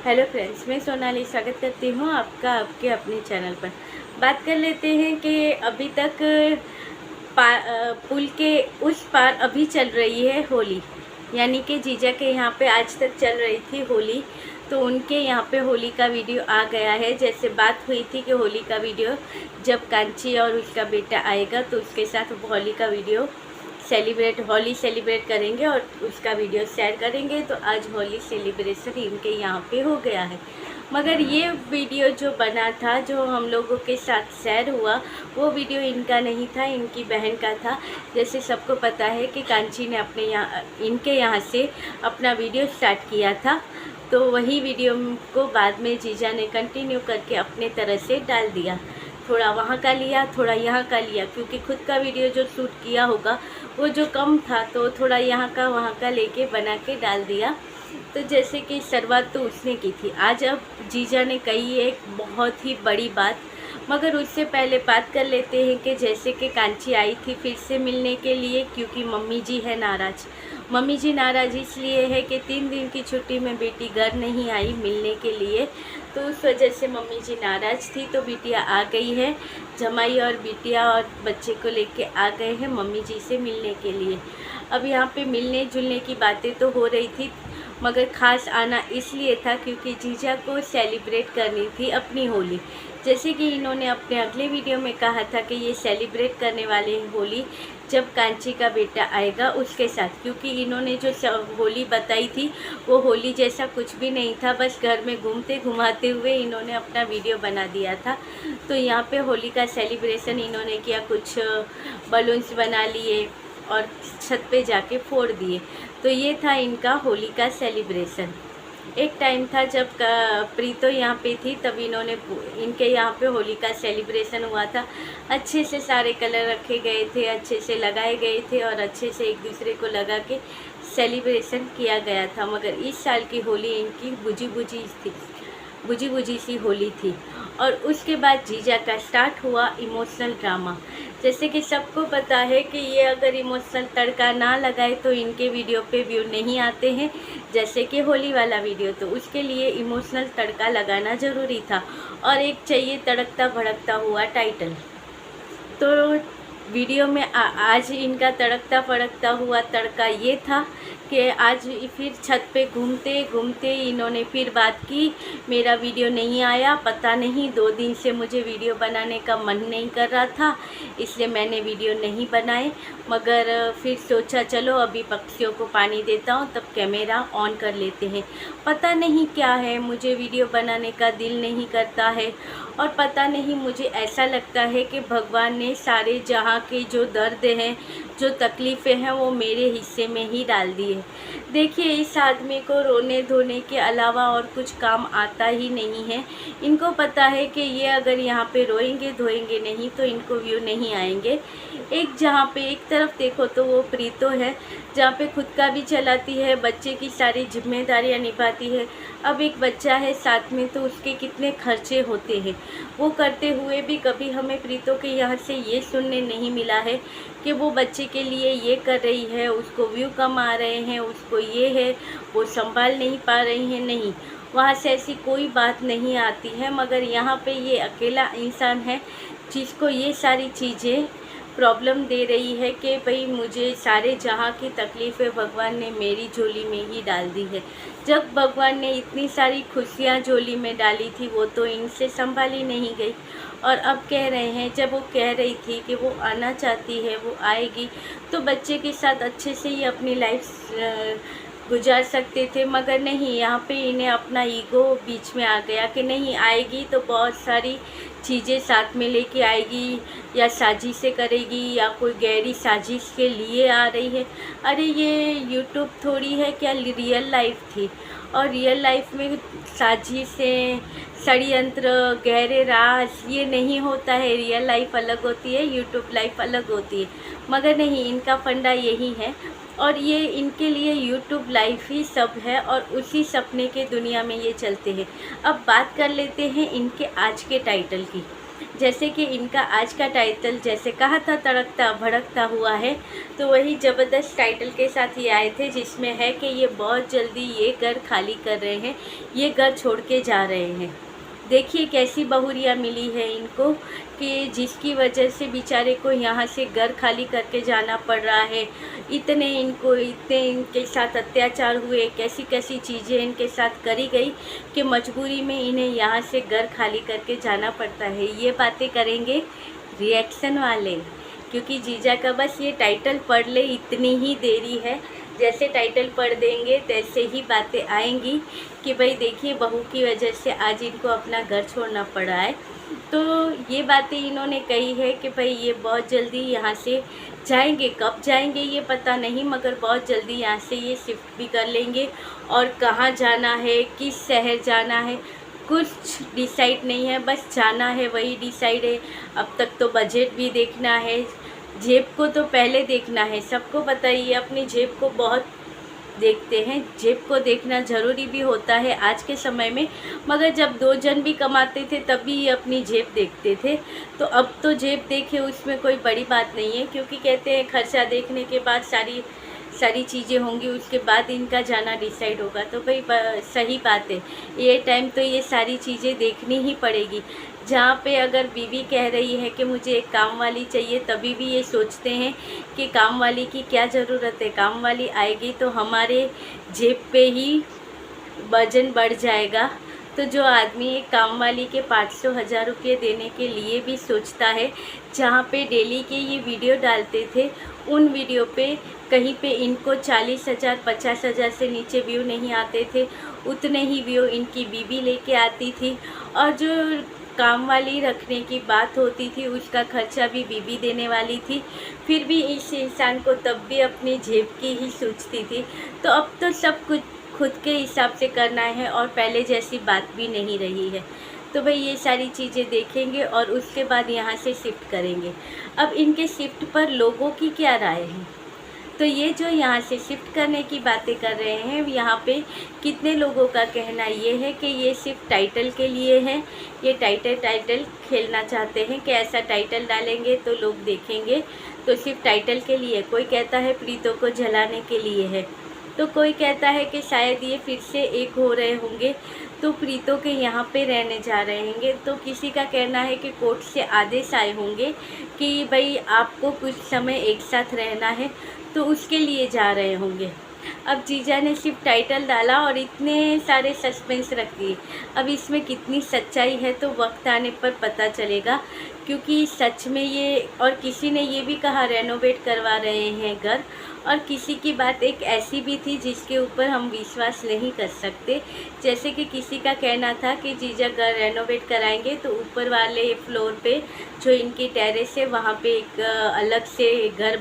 Hello friends, मैं सोनाली स्वागत करती हूँ आपका आपके अपने चैनल पर। बात कर लेते हैं कि अभी तक पुल के उस पार अभी चल रही है होली, यानी कि जीजा के यहाँ पे आज तक चल रही थी होली। तो उनके यहाँ पे होली का वीडियो आ गया है। जैसे बात हुई थी कि होली का वीडियो जब कांची और उसका बेटा आएगा तो उसके साथ होली का वीडियो होली सेलिब्रेट करेंगे और उसका वीडियो शेयर करेंगे। तो आज होली सेलिब्रेशन इनके यहाँ पे हो गया है। मगर ये वीडियो जो बना था, जो हम लोगों के साथ शेयर हुआ, वो वीडियो इनका नहीं था, इनकी बहन का था। जैसे सबको पता है कि कांची ने इनके यहाँ से अपना वीडियो स्टार्ट किया था, तो वही वीडियो को बाद में जीजा ने कंटिन्यू करके अपने तरह से डाल दिया। थोड़ा वहाँ का लिया, थोड़ा यहाँ का लिया, क्योंकि खुद का वीडियो जो शूट किया होगा वो जो कम था, तो थोड़ा यहाँ का वहाँ का लेके बना के डाल दिया। तो जैसे कि शुरुआत तो उसने की थी। आज अब जीजा ने कही एक बहुत ही बड़ी बात, मगर उससे पहले बात कर लेते हैं कि जैसे कि कांची आई थी फिर से मिलने के लिए, क्योंकि मम्मी जी है नाराज़। मम्मी जी नाराज़ इसलिए है कि 3 दिन की छुट्टी में बेटी घर नहीं आई मिलने के लिए, तो उस वजह से मम्मी जी नाराज़ थी। तो बिटिया आ गई है, जमाई और बिटिया और बच्चे को लेके आ गए हैं मम्मी जी से मिलने के लिए। अब यहाँ पे मिलने जुलने की बातें तो हो रही थी, मगर ख़ास आना इसलिए था क्योंकि जीजा को सेलिब्रेट करनी थी अपनी होली। जैसे कि इन्होंने अपने अगले वीडियो में कहा था कि ये सेलिब्रेट करने वाले हैं होली जब कांची का बेटा आएगा उसके साथ, क्योंकि इन्होंने जो होली बताई थी वो होली जैसा कुछ भी नहीं था। बस घर में घूमते घुमाते हुए इन्होंने अपना वीडियो बना दिया था। तो यहाँ पे होली का सेलिब्रेशन इन्होंने किया, कुछ बलून्स बना लिए और छत पे जाके फोड़ दिए। तो ये था इनका होली का सेलिब्रेशन। एक टाइम था जब प्रीतो यहाँ पे थी, तब इनके यहाँ पे होली का सेलिब्रेशन हुआ था। अच्छे से सारे कलर रखे गए थे, अच्छे से लगाए गए थे और अच्छे से एक दूसरे को लगा के सेलिब्रेशन किया गया था। मगर इस साल की होली इनकी बुझी बुझी सी होली थी। और उसके बाद जीजा का स्टार्ट हुआ इमोशनल ड्रामा। जैसे कि सबको पता है कि ये अगर इमोशनल तड़का ना लगाए तो इनके वीडियो पे व्यू नहीं आते हैं, जैसे कि होली वाला वीडियो। तो उसके लिए इमोशनल तड़का लगाना ज़रूरी था और एक चाहिए तड़कता भड़कता हुआ टाइटल। तो वीडियो में आज इनका तड़कता फड़कता हुआ तड़का ये था कि आज फिर छत पे घूमते घूमते इन्होंने फिर बात की, मेरा वीडियो नहीं आया, पता नहीं 2 दिन से मुझे वीडियो बनाने का मन नहीं कर रहा था, इसलिए मैंने वीडियो नहीं बनाए। मगर फिर सोचा चलो अभी पक्षियों को पानी देता हूँ, तब कैमरा ऑन कर लेते हैं। पता नहीं क्या है, मुझे वीडियो बनाने का दिल नहीं करता है और पता नहीं मुझे ऐसा लगता है कि भगवान ने सारे जहाँ के जो दर्द हैं, जो तकलीफ़ें हैं, वो मेरे हिस्से में ही डाल दी है। देखिए, इस आदमी को रोने धोने के अलावा और कुछ काम आता ही नहीं है। इनको पता है कि ये अगर यहाँ पे रोएंगे धोएंगे नहीं तो इनको व्यू नहीं आएंगे। जहाँ पे एक तरफ देखो तो वो प्रीतो है, जहाँ पे खुद का भी चलाती है, बच्चे की सारी जिम्मेदारियाँ निभाती है। अब एक बच्चा है साथ में, तो उसके कितने खर्चे होते हैं। वो करते हुए भी कभी हमें प्रीतो के यहाँ से ये सुनने नहीं मिला है कि वो बच्चे के लिए ये कर रही है, उसको व्यू कम आ रहे हैं, उसको ये है, वो संभाल नहीं पा रही है। नहीं, वहाँ से ऐसी कोई बात नहीं आती है। मगर यहाँ पे ये अकेला इंसान है जिसको ये सारी चीज़ें प्रॉब्लम दे रही है कि भाई मुझे सारे जहाँ की तकलीफ़ें भगवान ने मेरी झोली में ही डाल दी है। जब भगवान ने इतनी सारी खुशियाँ झोली में डाली थी, वो तो इनसे संभाली नहीं गई। और अब कह रहे हैं, जब वो कह रही थी कि वो आना चाहती है, वो आएगी, तो बच्चे के साथ अच्छे से ही अपनी लाइफ गुजार सकते थे। मगर नहीं, यहाँ पे इन्हें अपना ईगो बीच में आ गया कि नहीं, आएगी तो बहुत सारी चीज़ें साथ में लेके आएगी, या साजिशें करेगी, या कोई गहरी साजिश के लिए आ रही है। अरे ये यूट्यूब थोड़ी है क्या, रियल लाइफ थी। और रियल लाइफ में साजिशें, षड्यंत्र, गहरे राज ये नहीं होता है। रियल लाइफ अलग होती है, यूट्यूब लाइफ अलग होती है। मगर नहीं, इनका फंडा यही है और ये इनके लिए यूट्यूब लाइफ ही सब है और उसी सपने के दुनिया में ये चलते हैं। अब बात कर लेते हैं इनके आज के टाइटल की। जैसे कि इनका आज का टाइटल जैसे कहा था तड़कता भड़कता हुआ है, तो वही ज़बरदस्त टाइटल के साथ ये आए थे, जिसमें है कि ये बहुत जल्दी ये घर खाली कर रहे हैं, ये घर छोड़ के जा रहे हैं। देखिए कैसी बहुरिया मिली है इनको कि जिसकी वजह से बेचारे को यहाँ से घर खाली करके जाना पड़ रहा है। इतने इनके साथ अत्याचार हुए, कैसी कैसी चीज़ें इनके साथ करी गई कि मजबूरी में इन्हें यहाँ से घर खाली करके जाना पड़ता है। ये बातें करेंगे रिएक्शन वाले, क्योंकि जीजा का बस ये टाइटल पढ़ ले इतनी ही देरी है। जैसे टाइटल पढ़ देंगे तैसे ही बातें आएंगी कि भाई देखिए बहू की वजह से आज इनको अपना घर छोड़ना पड़ा है। तो ये बातें इन्होंने कही है कि भाई ये बहुत जल्दी यहाँ से जाएंगे, कब जाएंगे ये पता नहीं, मगर बहुत जल्दी यहाँ से ये शिफ्ट भी कर लेंगे। और कहाँ जाना है, किस शहर जाना है, कुछ डिसाइड नहीं है, बस जाना है वही डिसाइड है। अब तक तो बजट भी देखना है, जेब को तो पहले देखना है। सबको पता ही है, अपनी जेब को बहुत देखते हैं, जेब को देखना ज़रूरी भी होता है आज के समय में। मगर जब दो जन भी कमाते थे तब भी ये अपनी जेब देखते थे, तो अब तो जेब देखे उसमें कोई बड़ी बात नहीं है, क्योंकि कहते हैं खर्चा देखने के बाद सारी चीज़ें होंगी, उसके बाद इनका जाना डिसाइड होगा। तो भाई सही बात है, ये टाइम तो ये सारी चीज़ें देखनी ही पड़ेगी। जहाँ पे अगर बीवी कह रही है कि मुझे एक काम वाली चाहिए, तभी भी ये सोचते हैं कि काम वाली की क्या ज़रूरत है, काम वाली आएगी तो हमारे जेब पे ही वजन बढ़ जाएगा। तो जो आदमी एक काम वाली के 500,000 रुपये देने के लिए भी सोचता है, जहाँ पे डेली के ये वीडियो डालते थे, उन वीडियो पे कहीं पे इनको 40,000 50,000 से नीचे व्यू नहीं आते थे, उतने ही व्यू इनकी बीवी लेके आती थी। और जो काम वाली रखने की बात होती थी उसका खर्चा भी बीवी देने वाली थी, फिर भी इस इंसान को तब भी अपनी जेब की ही सोचती थी। तो अब तो सब कुछ खुद के हिसाब से करना है और पहले जैसी बात भी नहीं रही है। तो भाई ये सारी चीज़ें देखेंगे और उसके बाद यहाँ से शिफ्ट करेंगे। अब इनके शिफ्ट पर लोगों की क्या राय है? तो ये जो यहाँ से शिफ्ट करने की बातें कर रहे हैं, यहाँ पे कितने लोगों का कहना ये है कि ये सिर्फ टाइटल के लिए है, ये टाइटल खेलना चाहते हैं कि ऐसा टाइटल डालेंगे तो लोग देखेंगे, तो सिर्फ टाइटल के लिए। कोई कहता है प्रीतों को जलाने के लिए है, तो कोई कहता है कि शायद ये फिर से एक हो रहे होंगे तो प्रीतों के यहाँ पे रहने जा रहे होंगे। तो किसी का कहना है कि कोर्ट से आदेश आए होंगे कि भाई आपको कुछ समय एक साथ रहना है, तो उसके लिए जा रहे होंगे। अब जीजा ने सिर्फ टाइटल डाला और इतने सारे सस्पेंस रख दिए। अब इसमें कितनी सच्चाई है तो वक्त आने पर पता चलेगा, क्योंकि सच में ये, और किसी ने ये भी कहा रेनोवेट करवा रहे हैं घर, और किसी की बात एक ऐसी भी थी जिसके ऊपर हम विश्वास नहीं कर सकते। जैसे कि किसी का कहना था कि जीजा घर रेनोवेट कराएंगे तो ऊपर वाले फ्लोर पे जो इनकी टेरेस है वहाँ पे एक अलग से घर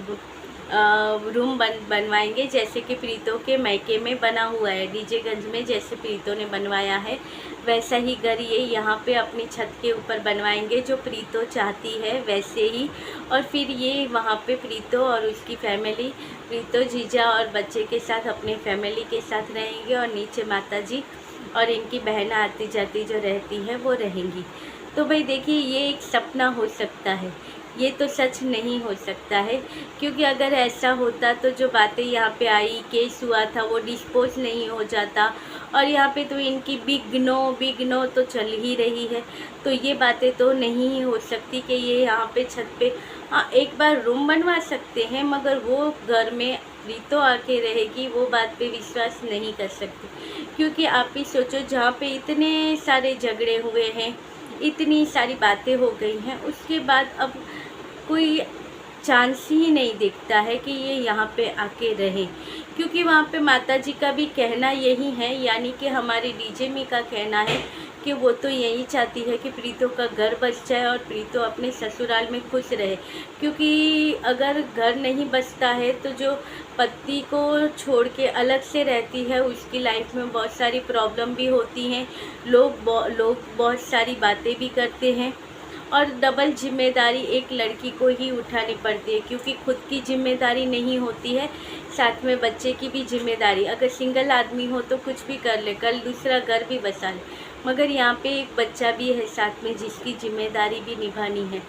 रूम बनवाएंगे, जैसे कि प्रीतों के मायके में बना हुआ है डीजेगंज में, जैसे प्रीतों ने बनवाया है वैसा ही घर ये यहाँ पे अपनी छत के ऊपर बनवाएंगे, जो प्रीतों चाहती है वैसे ही। और फिर ये वहाँ पे प्रीतों और उसकी फैमिली, प्रीतों जीजा और बच्चे के साथ अपने फैमिली के साथ रहेंगे, और नीचे माता जी और इनकी बहना आती जाती जो रहती है वो रहेंगी। तो भाई देखिए ये एक सपना हो सकता है, ये तो सच नहीं हो सकता है, क्योंकि अगर ऐसा होता तो जो बातें यहाँ पे आई, केस हुआ था, वो डिस्पोज नहीं हो जाता। और यहाँ पे तो इनकी बिग नो तो चल ही रही है, तो ये बातें तो नहीं हो सकती कि ये यहाँ पे छत पे, हाँ एक बार रूम बनवा सकते हैं, मगर वो घर में प्रीतों आके रहेगी वो बात पे विश्वास नहीं कर सकती। क्योंकि आप ही सोचो, जहाँ पे इतने सारे झगड़े हुए हैं, इतनी सारी बातें हो गई हैं, उसके बाद अब कोई चांस ही नहीं दिखता है कि ये यहाँ पे आके रहे। क्योंकि वहाँ पे माताजी का भी कहना यही है, यानी कि हमारे डीजे मी का कहना है कि वो तो यही चाहती है कि प्रीतों का घर बच जाए और प्रीतों अपने ससुराल में खुश रहे। क्योंकि अगर घर नहीं बचता है तो जो पति को छोड़ के अलग से रहती है उसकी लाइफ में बहुत सारी प्रॉब्लम भी होती हैं, लोग बहुत सारी बातें भी करते हैं, और डबल जिम्मेदारी एक लड़की को ही उठानी पड़ती है, क्योंकि खुद की जिम्मेदारी नहीं होती है, साथ में बच्चे की भी जिम्मेदारी। अगर सिंगल आदमी हो तो कुछ भी कर ले, कल दूसरा घर भी बसा ले, मगर यहाँ पे एक बच्चा भी है साथ में जिसकी जिम्मेदारी भी निभानी है।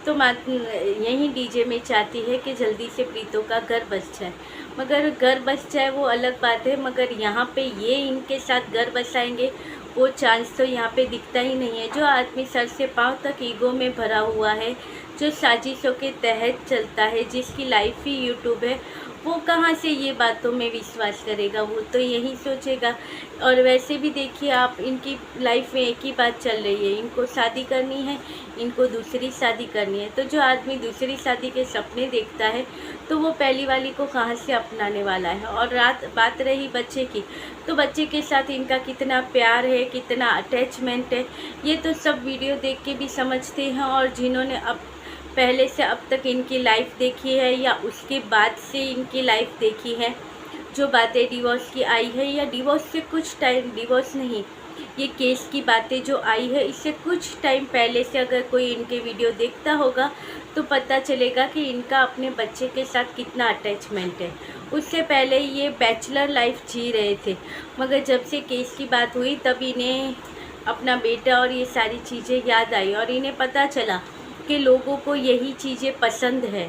तो यहीं डीजे में चाहती है कि जल्दी से प्रीतो का घर बस जाए, मगर घर बस जाए वो अलग बात है, मगर यहाँ पे ये इनके साथ घर बसाएंगे वो चांस तो यहाँ पे दिखता ही नहीं है। जो आदमी सर से पांव तक ईगो में भरा हुआ है, जो साजिशों के तहत चलता है, जिसकी लाइफ ही यूट्यूब है, वो कहाँ से ये बातों में विश्वास करेगा? वो तो यही सोचेगा। और वैसे भी देखिए आप, इनकी लाइफ में एक ही बात चल रही है, इनको शादी करनी है, इनको दूसरी शादी करनी है। तो जो आदमी दूसरी शादी के सपने देखता है तो वो पहली वाली को कहाँ से अपनाने वाला है? और बात रही बच्चे की, तो बच्चे के साथ इनका कितना प्यार है, कितना अटैचमेंट है, ये तो सब वीडियो देख के भी समझते हैं। और जिन्होंने अब पहले से अब तक इनकी लाइफ देखी है या उसके बाद से इनकी लाइफ देखी है, जो बातें डिवोर्स की आई है या डिवोर्स से कुछ टाइम, डिवोर्स नहीं, ये केस की बातें जो आई है इससे कुछ टाइम पहले से अगर कोई इनके वीडियो देखता होगा तो पता चलेगा कि इनका अपने बच्चे के साथ कितना अटैचमेंट है। उससे पहले ये बैचलर लाइफ जी रहे थे, मगर जब से केस की बात हुई तब इन्हें अपना बेटा और ये सारी चीज़ें याद आई और इन्हें पता चला कि लोगों को यही चीज़ें पसंद है,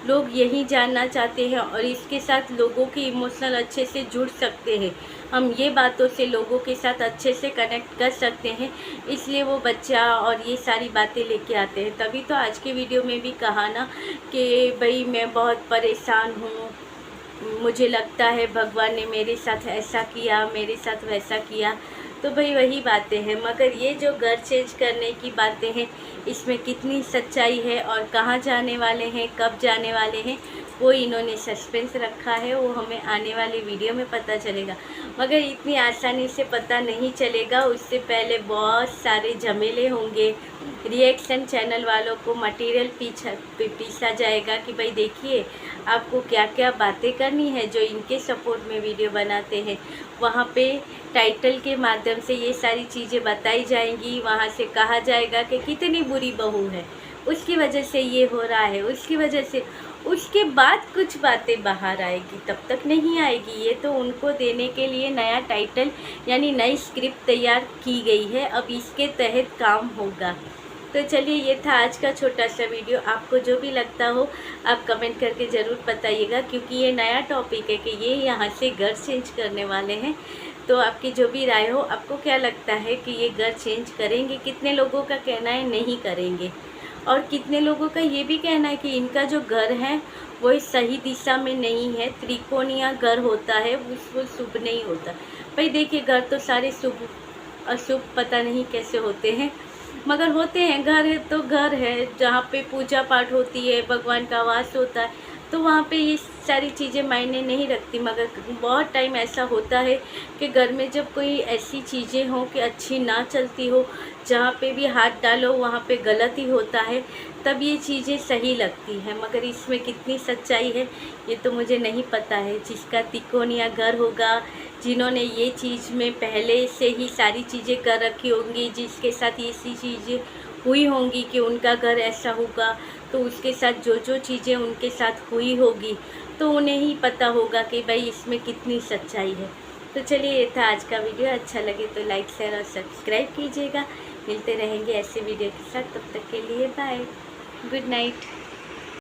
लोग यही जानना चाहते हैं और इसके साथ लोगों के इमोशनल अच्छे से जुड़ सकते हैं, हम ये बातों से लोगों के साथ अच्छे से कनेक्ट कर सकते हैं, इसलिए वो बच्चा और ये सारी बातें लेके आते हैं। तभी तो आज के वीडियो में भी कहा ना कि भाई मैं बहुत परेशान हूँ, मुझे लगता है भगवान ने मेरे साथ ऐसा किया, मेरे साथ वैसा किया। तो भाई वही बातें हैं, मगर ये जो घर चेंज करने की बातें हैं इसमें कितनी सच्चाई है और कहाँ जाने वाले हैं, कब जाने वाले हैं, वो इन्होंने सस्पेंस रखा है, वो हमें आने वाले वीडियो में पता चलेगा। मगर इतनी आसानी से पता नहीं चलेगा, उससे पहले बहुत सारे झमेले होंगे। रिएक्शन चैनल वालों को मटेरियल पीसा जाएगा कि भाई देखिए आपको क्या क्या बातें करनी है। जो इनके सपोर्ट में वीडियो बनाते हैं वहाँ पे टाइटल के माध्यम से ये सारी चीज़ें बताई जाएंगी, वहाँ से कहा जाएगा कि कितनी बुरी बहू है, उसकी वजह से ये हो रहा है, उसकी वजह से, उसके बाद कुछ बातें बाहर आएगी, तब तक नहीं आएगी। ये तो उनको देने के लिए नया टाइटल यानी नई स्क्रिप्ट तैयार की गई है, अब इसके तहत काम होगा। तो चलिए ये था आज का छोटा सा वीडियो, आपको जो भी लगता हो आप कमेंट करके ज़रूर बताइएगा, क्योंकि ये नया टॉपिक है कि ये यहाँ से घर चेंज करने वाले हैं। तो आपकी जो भी राय हो, आपको क्या लगता है कि ये घर चेंज करेंगे? कितने लोगों का कहना है नहीं करेंगे और कितने लोगों का ये भी कहना है कि इनका जो घर है वो सही दिशा में नहीं है, त्रिकोणीय घर होता है, वो शुभ नहीं होता। भाई देखिए घर तो सारे शुभ अशुभ पता नहीं कैसे होते हैं, मगर होते हैं। घर है तो घर है, जहाँ पे पूजा पाठ होती है, भगवान का वास होता है, तो वहाँ पे ये सारी चीज़ें मायने नहीं रखती। मगर बहुत टाइम ऐसा होता है कि घर में जब कोई ऐसी चीज़ें हों कि अच्छी ना चलती हो, जहाँ पे भी हाथ डालो वहाँ पे गलत ही होता है, तब ये चीज़ें सही लगती हैं। मगर इसमें कितनी सच्चाई है ये तो मुझे नहीं पता है। जिसका तिकोनिया घर होगा, जिन्होंने ये चीज़ में पहले से ही सारी चीज़ें कर रखी होंगी, जिसके साथ ये सी चीज़ें हुई होंगी कि उनका घर ऐसा होगा, तो उसके साथ जो जो चीज़ें उनके साथ हुई होगी तो उन्हें ही पता होगा कि भाई इसमें कितनी सच्चाई है। तो चलिए ये था आज का वीडियो, अच्छा लगे तो लाइक शेयर और सब्सक्राइब कीजिएगा। मिलते रहेंगे ऐसे वीडियो के साथ, तब तक के लिए बाय, गुड नाइट।